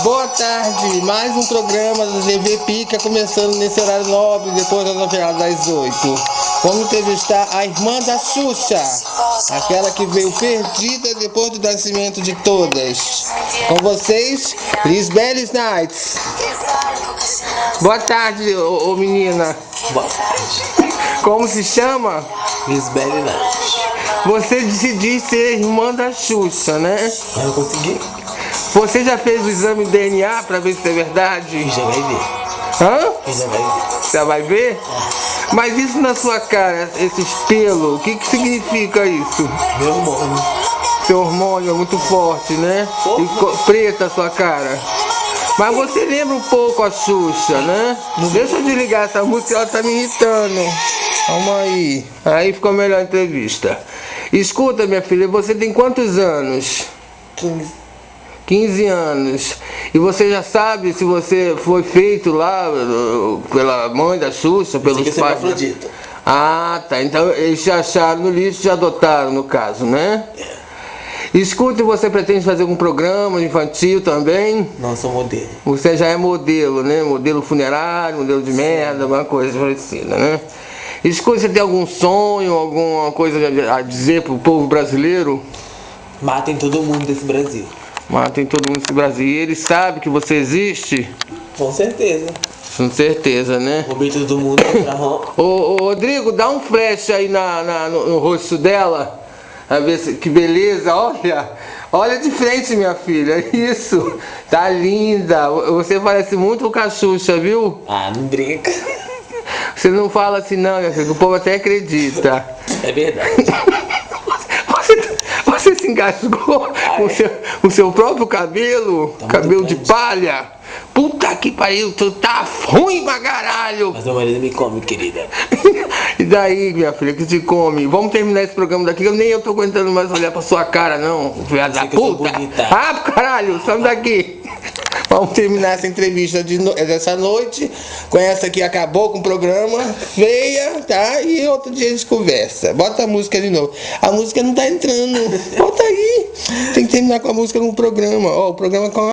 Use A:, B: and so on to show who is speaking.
A: Boa tarde, mais um programa do TV Pica começando nesse horário nobre, depois das novela das 8. Vamos entrevistar a irmã da Xuxa, aquela que veio perdida depois do nascimento de todas. Com vocês, Lisbeth Knights. Boa tarde, ô menina.
B: Boa tarde.
A: Como se chama?
B: Lisbeth Knights.
A: Você se diz ser irmã da Xuxa, né?
B: Eu consegui.
A: Você já fez o exame de DNA pra ver se é verdade?
B: Já vai ver.
A: Hã?
B: Já vai ver.
A: Já vai ver? Mas isso na sua cara, esses pelos, o que significa isso?
B: Meu hormônio.
A: Seu hormônio é muito forte, né? E preta a sua cara. Mas você lembra um pouco a Xuxa, né? Deixa eu desligar essa música, ela tá me irritando. Calma aí. Aí ficou melhor a entrevista. Escuta, minha filha, você tem quantos anos? 15 anos. E você já sabe se você foi feito lá pela mãe da Xuxa, pelos pais? Ah, tá. Então eles te acharam no lixo e te adotaram, no caso, né? Escute, você pretende fazer algum programa infantil também?
B: Não, sou modelo.
A: Você já é modelo, né? Modelo funerário, modelo de merda, alguma coisa parecida, né? Escute, você tem algum sonho, alguma coisa a dizer pro povo brasileiro?
B: Matem todo mundo desse Brasil.
A: Matem todo mundo desse Brasil. E eles sabem que você existe?
B: Com certeza.
A: Com certeza, né?
B: Roubei todo mundo pra
A: Ô, Rodrigo, dá um flash aí no rosto dela. A ver se, que beleza, olha de frente, minha filha, isso, tá linda, você parece muito com a Xuxa, viu?
B: Ah, não brinca.
A: Você não fala assim não, minha filha, o povo até acredita.
B: É verdade.
A: Você se engasgou com seu próprio cabelo,
B: tá
A: cabelo de palha. Puta que pariu, tu tá ruim pra caralho.
B: Mas meu marido me come, querida.
A: E daí, minha filha, que te come? Vamos terminar esse programa daqui, eu nem tô aguentando mais olhar pra sua cara, não, filha da puta. Ah, caralho, sai daqui. Vamos terminar essa entrevista dessa noite com essa que acabou com o programa, feia, tá? E outro dia a gente conversa. Bota a música de novo. A música não tá entrando. Bota aí. Tem que terminar com a música no programa. Ó, o programa com